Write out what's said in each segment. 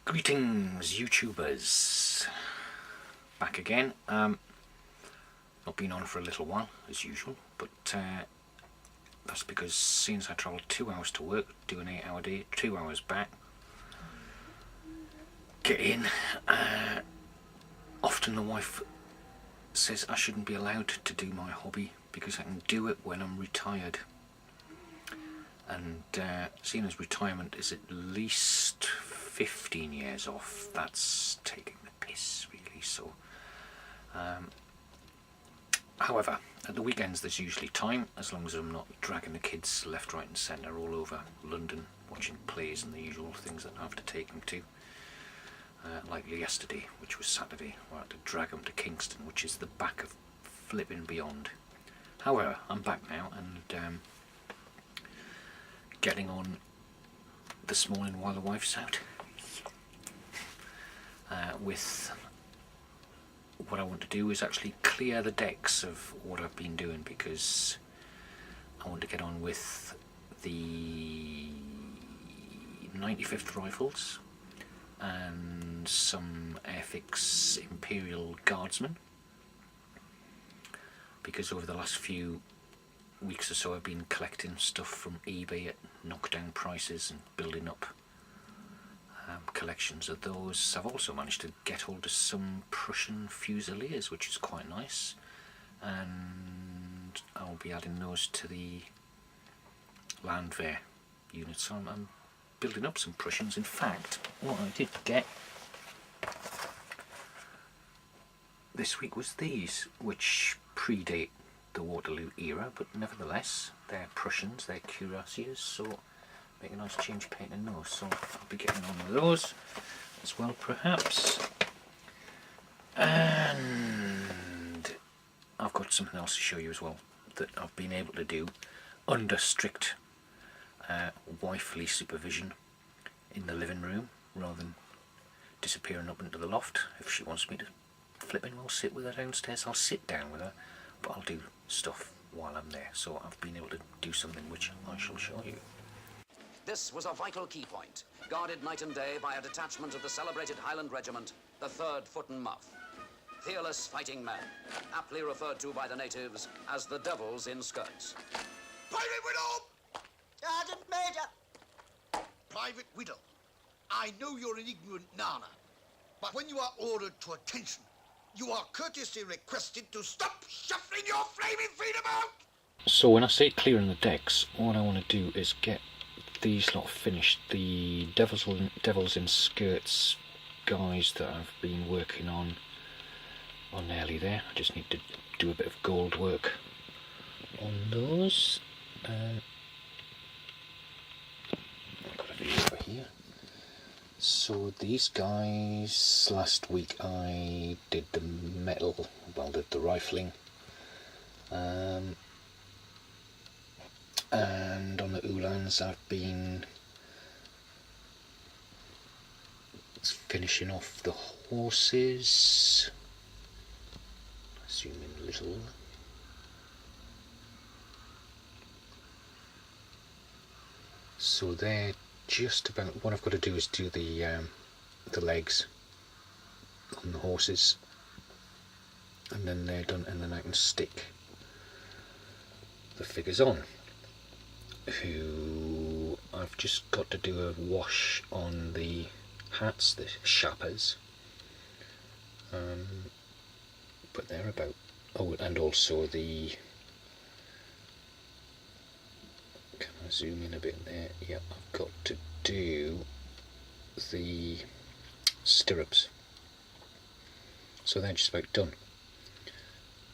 Greetings, YouTubers. Back again. Not been on for a little while, as usual, but that's because since I travelled 2 hours to work, do an 8-hour day, 2 hours back, get in. Often the wife says I shouldn't be allowed to do my hobby because I can do it when I'm retired. And seeing as retirement is at least 15 years off, that's taking the piss, really. So, however, at the weekends there's usually time, as long as I'm not dragging the kids left, right and centre all over London watching plays and the usual things that I have to take them to. Like yesterday, which was Saturday, where I had to drag them to Kingston, which is the back of flipping beyond. However, I'm back now and getting on this morning while the wife's out with what I want to do is actually clear the decks of what I've been doing, because I want to get on with the 95th Rifles and some Airfix Imperial Guardsmen, because over the last few weeks or so I've been collecting stuff from eBay at knockdown prices and building up collections of those. I've also managed to get hold of some Prussian Fusiliers, which is quite nice, and I'll be adding those to the Landwehr unit. So I'm building up some Prussians. In fact, what I did get this week was these, which predate the Waterloo era, but nevertheless they're Prussians, they're cuirassiers, so make a nice change painting those. So I'll be getting on with those as well, perhaps. And I've got something else to show you as well that I've been able to do under strict wifely supervision in the living room, rather than disappearing up into the loft. If she wants me to flipping well sit with her downstairs, I'll sit down with her, but I'll do stuff while I'm there. So I've been able to do something which I shall show you. This was a vital key point, guarded night and day by a detachment of the celebrated Highland Regiment, the 3rd Foot and Muff. Fearless fighting men, aptly referred to by the natives as the Devils in Skirts. Private Whittle! Sergeant Major! Private Whittle, I know you're an ignorant nana, but when you are ordered to attention, you are courteously requested to stop shuffling your flaming feet about! So when I say clearing the decks, what I want to do is get these lot finished. The Devils in Skirts guys that I've been working on are nearly there. I just need to do a bit of gold work on those. I've got a video over here. So these guys, last week I did the metal, well, did the rifling, and on the Uhlans I've been finishing off the horses, zoom in a little. So they're just about, what I've got to do is do the legs on the horses, and then they're done, and then I can stick the figures on, who I've just got to do a wash on the hats, the chappers, but they're about, oh, and also the, can I zoom in a bit there? Yeah, I've got to do the stirrups, so they're just about done.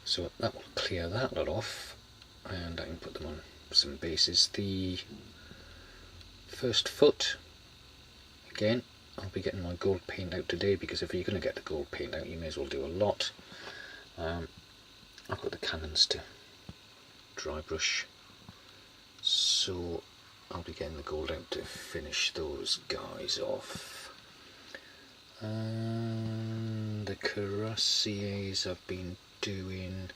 So that will clear that lot off, and I can put them on some bases. The first foot, again, I'll be getting my gold paint out today, because if you're going to get the gold paint out, you may as well do a lot. I've got the cannons to dry brush, so I'll be getting the gold out to finish those guys off. And the cuirassiers I've been doing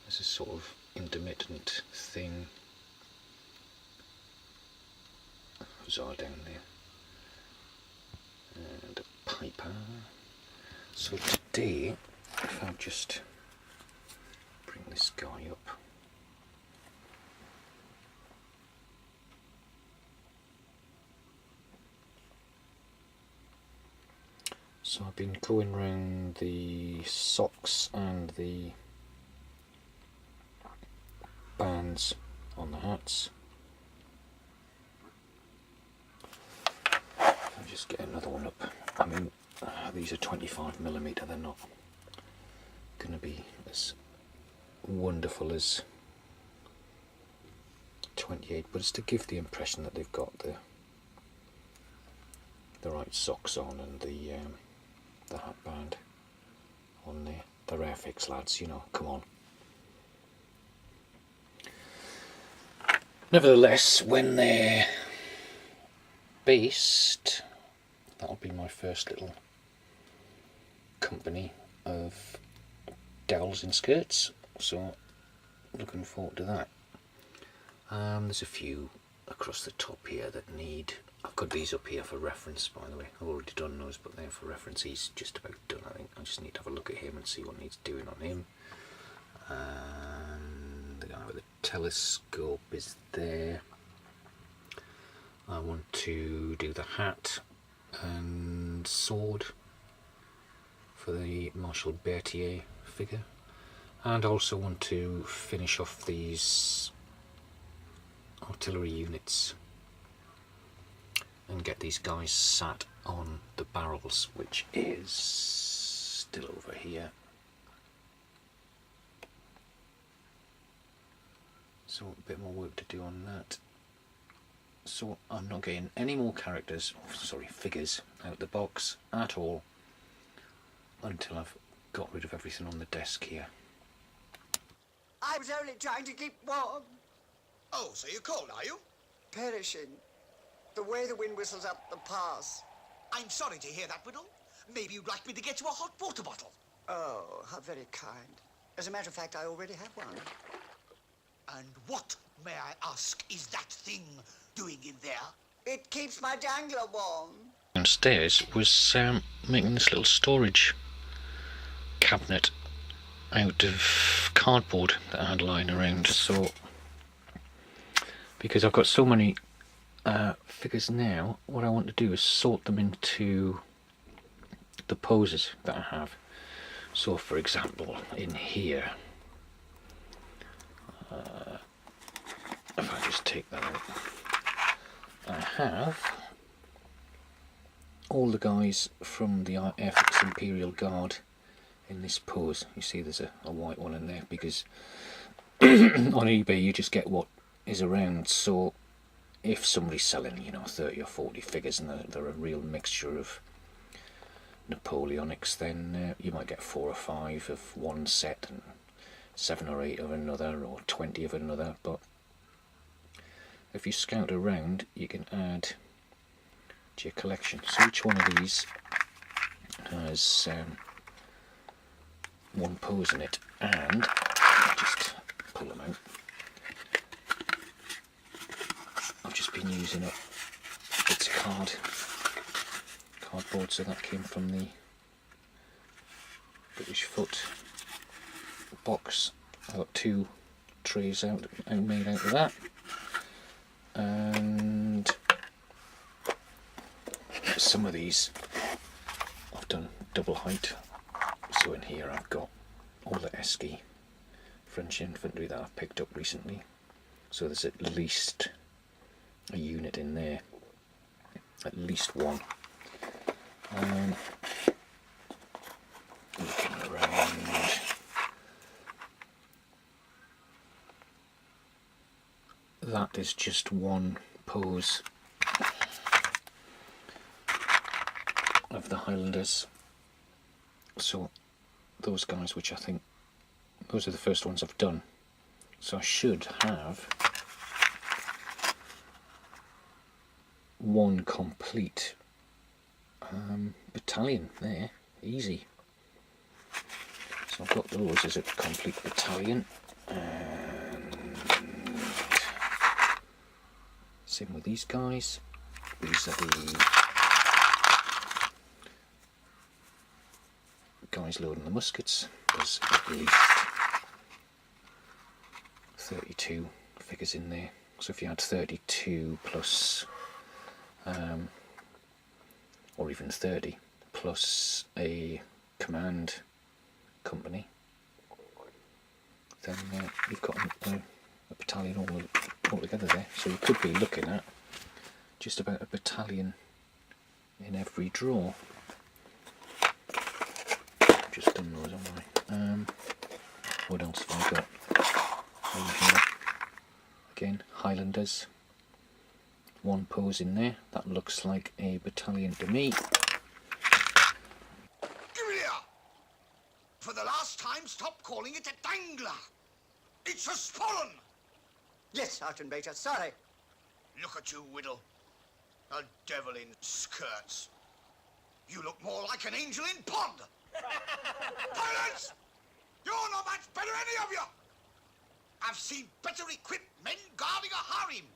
as a sort of intermittent thing. Hussar down there. and a piper. So today, if I just bring this guy up. So I've been going round the socks and the bands on the hats. I'll just get another one up. I mean, these are 25mm, they're not going to be as wonderful as 28, but it's to give the impression that they've got the right socks on and the hat band on there. They're Airfix lads, you know, come on. Nevertheless, when they're based, that'll be my first little company of dowels in skirts, so looking forward to that. There's a few across the top here that need, I've got these up here for reference, by the way. I've already done those, but they're for reference. He's just about done, I think. I just need to have a look at him and see what needs doing on him. And the guy with the telescope is there. I want to do the hat and sword for the Marshal Berthier figure, and also want to finish off these artillery units and get these guys sat on the barrels, which is still over here. So a bit more work to do on that. So I'm not getting any more figures out the box at all until I've got rid of everything on the desk here. I was only trying to keep warm. Oh, so you're cold, are you? Perishing. The way the wind whistles up the pass. I'm sorry to hear that, Whittle. Maybe you'd like me to get you a hot water bottle. Oh, how very kind. As a matter of fact, I already have one. And what, may I ask, is that thing doing in there? It keeps my dangler warm. Downstairs was making this little storage cabinet out of cardboard that I had lying around. So, because I've got so many figures now, what I want to do is sort them into the poses that I have. So, for example, in here, if I just take that out, I have all the guys from the Airfix Imperial Guard in this pose. You see there's a white one in there because on eBay you just get what is around. So if somebody's selling, 30 or 40 figures and they're a real mixture of Napoleonics, then you might get 4 or 5 of one set and 7 or 8 of another, or 20 of another. But if you scout around, you can add to your collection. So each one of these has one pose in it, and I'll just pull them out. I've just been using it's cardboard, so that came from the British Foot box. I got 2 trays made out of that, and some of these I've done double height. So in here I've got all the Esky French infantry that I've picked up recently. So there's at least a unit in there, at least one. Looking around, that is just one pose of the Highlanders. So those guys, which I think those are the first ones I've done, so I should have one complete battalion there, easy. So I've got those as a complete battalion, and same with these guys. These are the guys loading the muskets. There's at least 32 figures in there. So if you had 32 plus, or even 30 plus a command company, then you've got a battalion all together there. So you could be looking at just about a battalion in every draw. Just done those, haven't I? What else have I got? Over here. Again, Highlanders. One pose in there. That looks like a battalion to me. Give it here! For the last time, stop calling it a dangler. It's a sporran. Yes, Sergeant Major, sorry. Look at you, Whittle. A devil in skirts. You look more like an angel in pond. Pilots! You're not much better, any of you. I've seen better equipped men guarding a harem.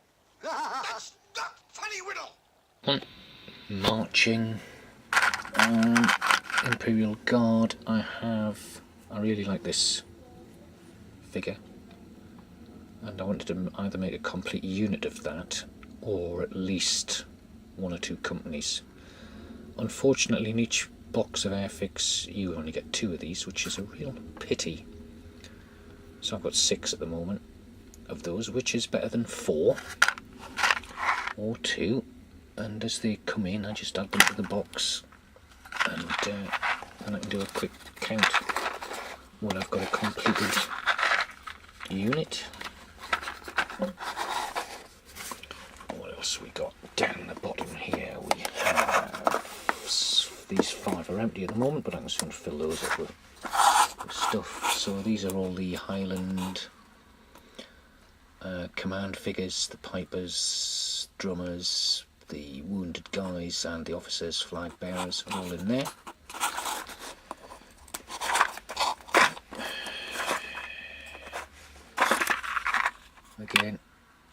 That's not funny, Whittle. Marching. Imperial Guard. I really like this figure. And I wanted to either make a complete unit of that, or at least one or two companies. Unfortunately, in each box of Airfix you only get 2 of these, which is a real pity. So I've got 6 at the moment of those, which is better than 4 or 2. And as they come in, I just add them to the box, and then I can do a quick count when I've got a completed unit. What else we got down the bottom here? We have these 5 are empty at the moment, but I can soon fill those up with stuff. So these are all the Highland command figures, the pipers, drummers, the wounded guys, and the officers, flag bearers, are all in there. Again,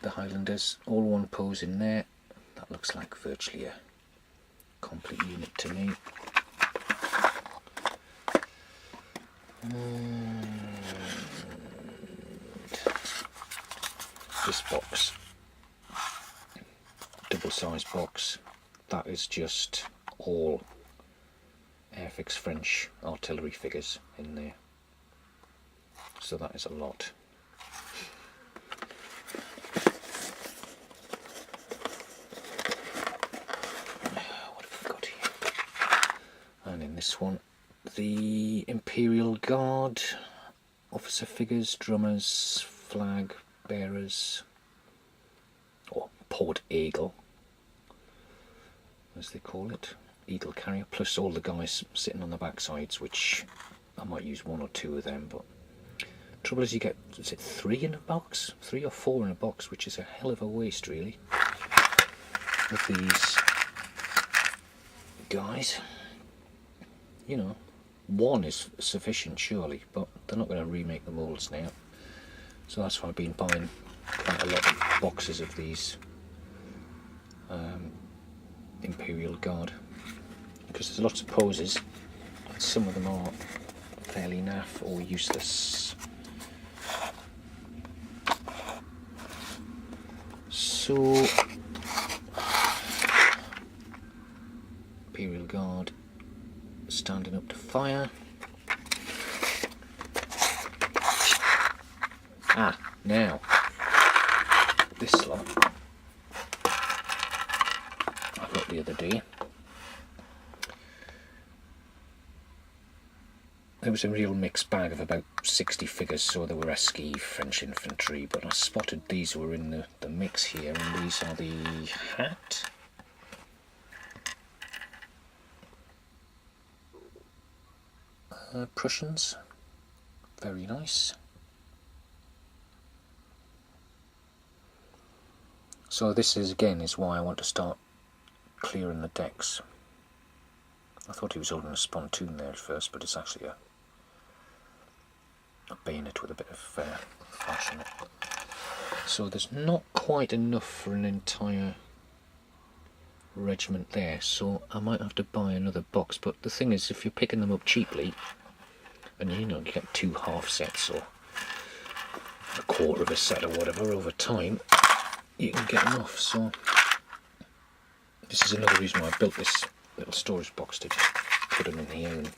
the Highlanders, all one pose in there. That looks like virtually a complete unit to me. And this box, double-sized box, that is just all Airfix French artillery figures in there. So that is a lot. This one, the Imperial Guard, officer figures, drummers, flag bearers, or Port Eagle, as they call it, Eagle carrier, plus all the guys sitting on the back sides, which I might use 1 or 2 of them, but trouble is you get, is it 3 in a box? 3 or 4 in a box, which is a hell of a waste really, of these guys. You know, 1 is sufficient surely, but they're not going to remake the moulds now. So that's why I've been buying quite a lot of boxes of these Imperial Guard. Because there's lots of poses, and some of them are fairly naff or useless. So, Imperial Guard standing up to fire. Now this lot I got the other day. There was a real mixed bag of about 60 figures, so there were Esquisse, French infantry, but I spotted these were in the mix here, and these are the hat. Prussians, very nice. So this is why I want to start clearing the decks. I thought he was holding a spontoon there at first, but it's actually a bayonet with a bit of flash in it. So there's not quite enough for an entire regiment there, so I might have to buy another box. But the thing is, if you're picking them up cheaply, and you know, you get 2 half sets or a quarter of a set or whatever over time, you can get them off. So this is another reason why I built this little storage box, to just put them in here and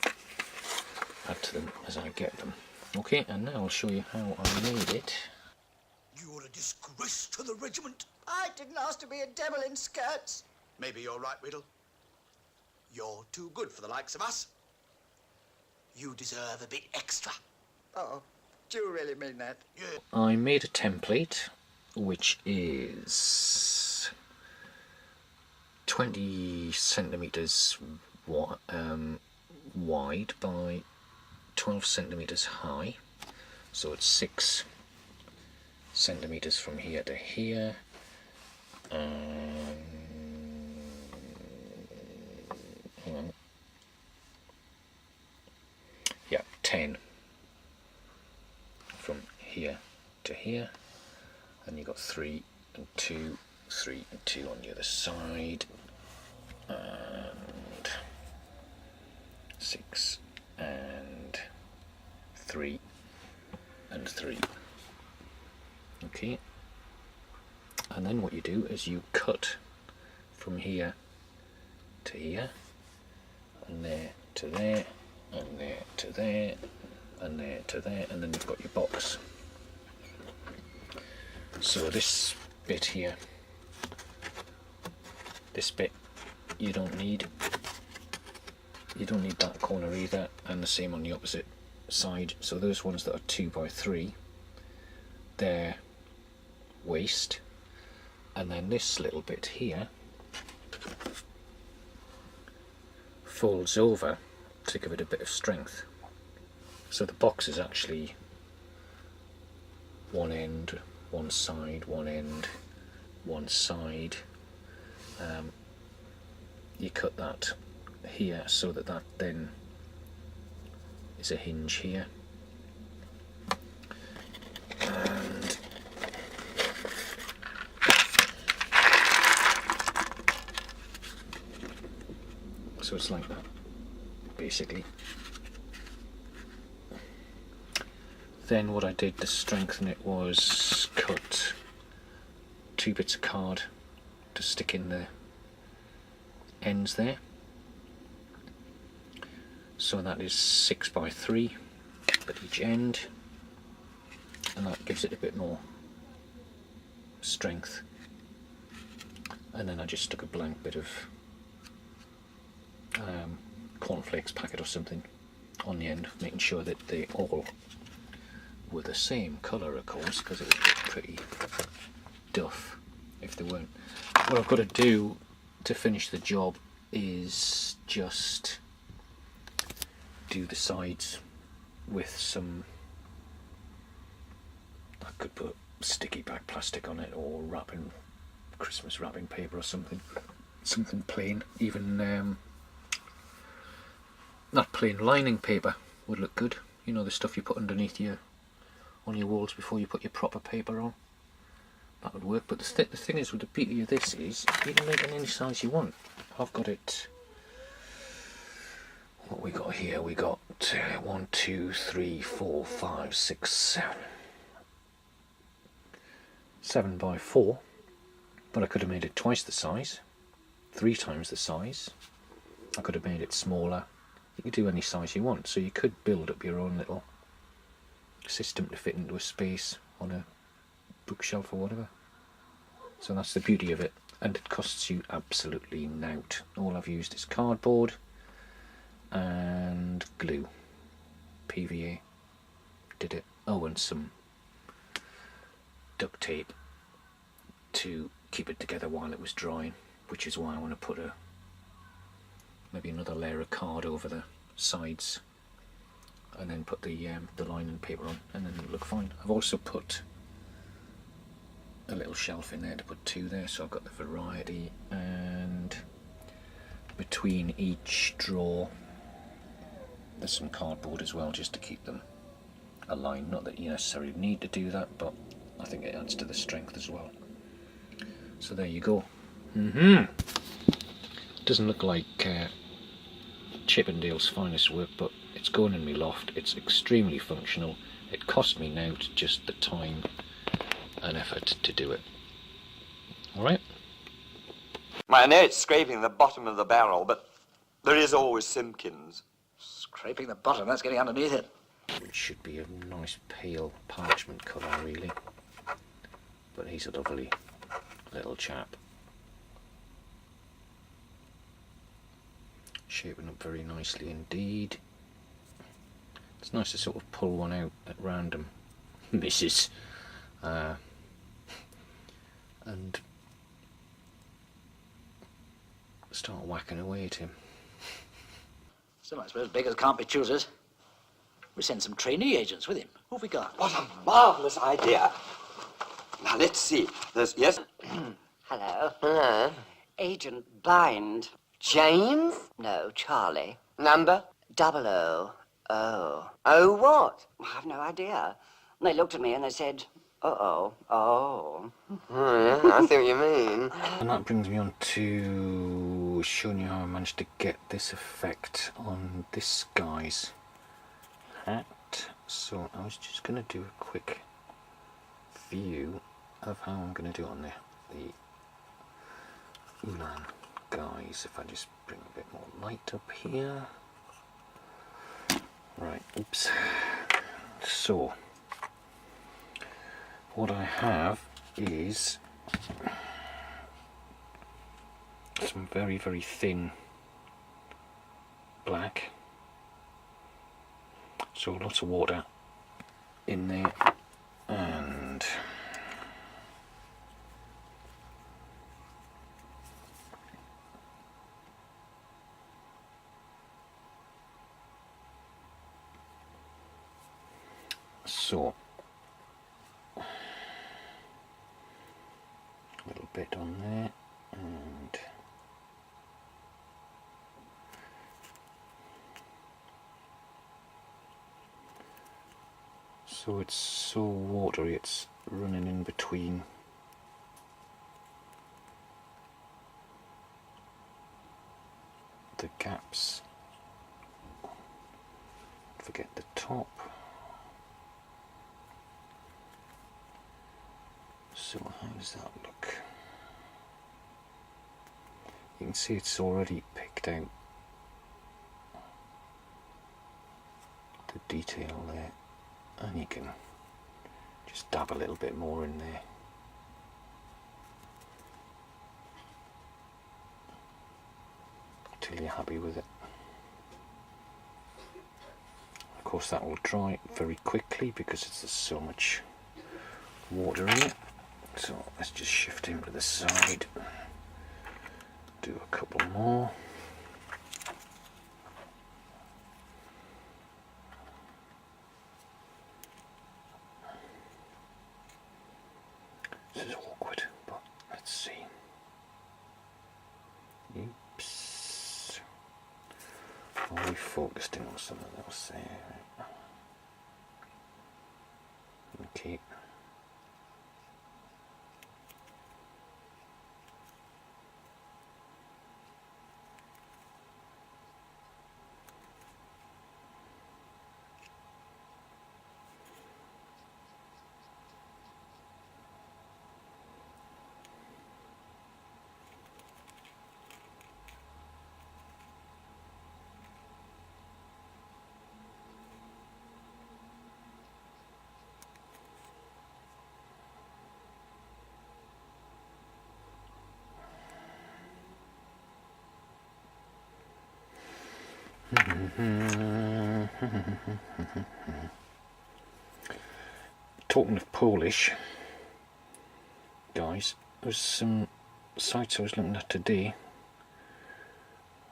add to them as I get them. Okay, and now I'll show you how I made it. You're a disgrace to the regiment. I didn't ask to be a devil in skirts. Maybe you're right, Whittle. You're too good for the likes of us. You deserve a bit extra. Oh, do you really mean that? Yeah. I made a template which is 20 centimeters wide by 12 centimeters high, so it's 6 centimeters from here to here, hang on. Yeah, 10 from here to here, and you've got 3 and 2, 3 and 2 on the other side, and 6 and 3 and 3. Okay, and then what you do is you cut from here to here, and there to there, and there to there, and there to there, and then you've got your box. So this bit here, this bit you don't need that corner either, and the same on the opposite side. So those ones that are 2 by 3, they're waste, and then this little bit here folds over to give it a bit of strength. So the box is actually one end, one side, one end, one side. You cut that here so that that then is a hinge here, and so it's like that basically. Then what I did to strengthen it was cut 2 bits of card to stick in the ends there. So that is 6 by 3 at each end, and that gives it a bit more strength. And then I just stuck a blank bit of cornflakes packet or something on the end, making sure that they all were the same colour, of course, because it would look pretty duff if they weren't. What I've got to do to finish the job is just do the sides with some, I could put sticky back plastic on it, or wrapping, Christmas wrapping paper or something plain. Even not plain lining paper would look good, you know, the stuff you put underneath on your walls before you put your proper paper on. That would work. But the thing is, with the beauty of this is you can make it any size you want. I've got it, what we got here, we got 1, 2, 3, 4, 5, 6, 7. 7 by 4, but I could have made it twice the size, 3 times the size. I could have made it smaller. You could do any size you want, so you could build up your own little system to fit into a space on a bookshelf or whatever. So that's the beauty of it, and it costs you absolutely nout. All I've used is cardboard and glue, PVA did it. Oh, and some duct tape to keep it together while it was drying, which is why I want to put maybe another layer of card over the sides, and then put the lining paper on, and then it'll look fine. I've also put a little shelf in there to put 2 there, so I've got the variety, and between each drawer there's some cardboard as well, just to keep them aligned. Not that you necessarily need to do that, but I think it adds to the strength as well. So there you go. Doesn't look like Chippendale's finest work, but it's going in my loft. It's extremely functional. It cost me now just the time and effort to do it. Alright? I know it's scraping the bottom of the barrel, but there is always Simpkins. Scraping the bottom, that's getting underneath it. It should be a nice pale parchment colour, really. But he's a lovely little chap. Shaping up very nicely indeed. It's nice to sort of pull one out at random, misses, and start whacking away at him. Still, I suppose beggars can't be choosers. We send some trainee agents with him. Who have we got? What a marvellous idea. Now, let's see. There's, yes? Hello. Hello. Agent Bind. James? No, Charlie. Number? 000. Oh, what? I've no idea. They looked at me and they said, uh-oh, oh. Oh, yeah, I see what you mean. And that brings me on to showing you how I managed to get this effect on this guy's hat. So I was just going to do a quick view of how I'm going to do it on the Ulan guys. If I just bring a bit more light up here. Right, oops. So what I have is some very, very thin black, so lots of water in there, and so a little bit on there, and so it's so watery it's running in between the gaps. Forget the top. So how does that look? You can see it's already picked out the detail there, and you can just dab a little bit more in there. Till you're happy with it. Of course that will dry very quickly because there's so much water in it. So let's just shift him to the side, do a couple more. This is awkward, but let's see. Oops. Are we focused in on something else there? Okay. Talking of Polish, guys, there's some sites I was looking at today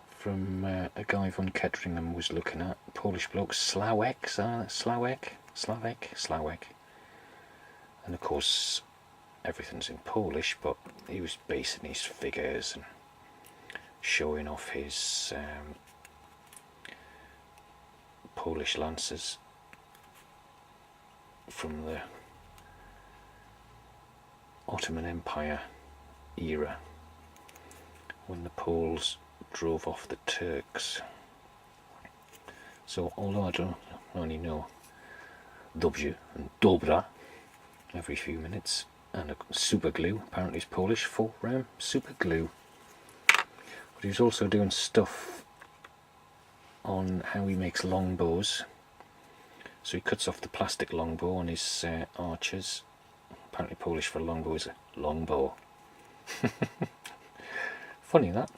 from a guy von Ketteringham was looking at, Polish bloke, Sławek, and of course everything's in Polish, but he was basing his figures and showing off his Polish lancers from the Ottoman Empire era, when the Poles drove off the Turks. So although I don't only know Dobrze and Dobra every few minutes, and a super glue, apparently it's Polish for super glue. But he was also doing stuff on how he makes longbows. So he cuts off the plastic longbow on his archers. Apparently Polish for longbow is a longbow. Funny that.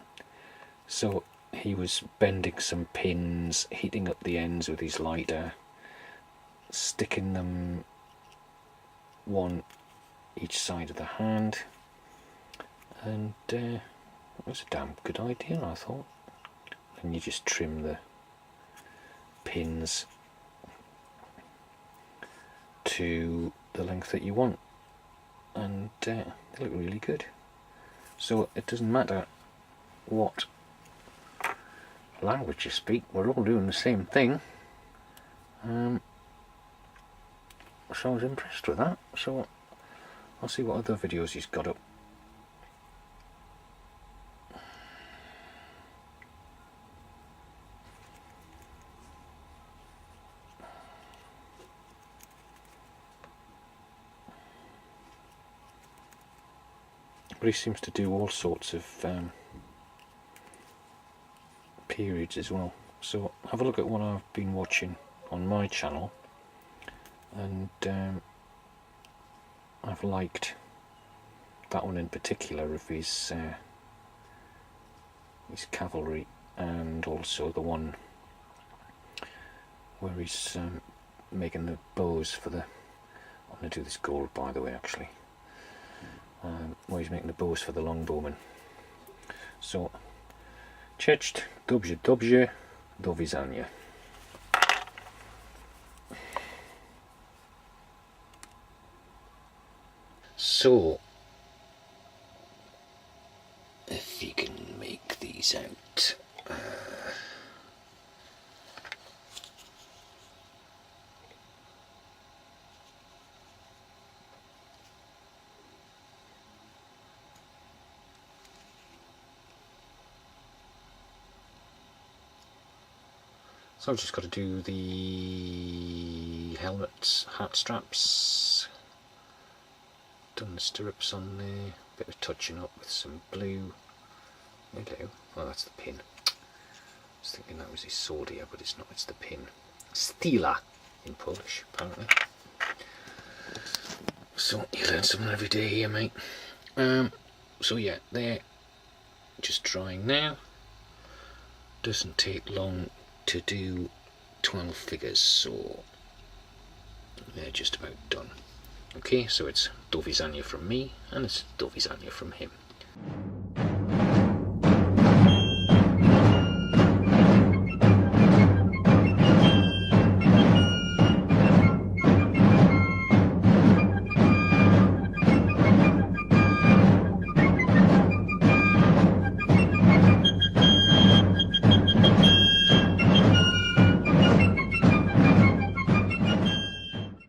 So he was bending some pins, heating up the ends with his lighter, sticking them one each side of the hand, and it was a damn good idea, I thought. And you just trim the pins to the length that you want, and they look really good. So it doesn't matter what language you speak, we're all doing the same thing. So I was impressed with that. So I'll see what other videos he's got up. But he seems to do all sorts of periods as well. So have a look at what I've been watching on my channel, and I've liked that one in particular of his cavalry, and also the one where he's making the bows for the... I'm going to do this gold, by the way, actually. Where he's making the bows for the longbowmen. So, Cześć, dobrze, do widzenia. So, if you can make these out. So I've just got to do the helmets, hat straps, done the stirrups on there, bit of touching up with some blue. Hello. Oh, that's the pin. I was thinking that was his sword here, but it's not, it's the pin. Stila in Polish, apparently. So you learn something every day here, mate. So yeah, they're just drying now. Doesn't take long to do 12 figures, so they're just about done. Okay, so it's do widzenia from me, and it's do widzenia from him.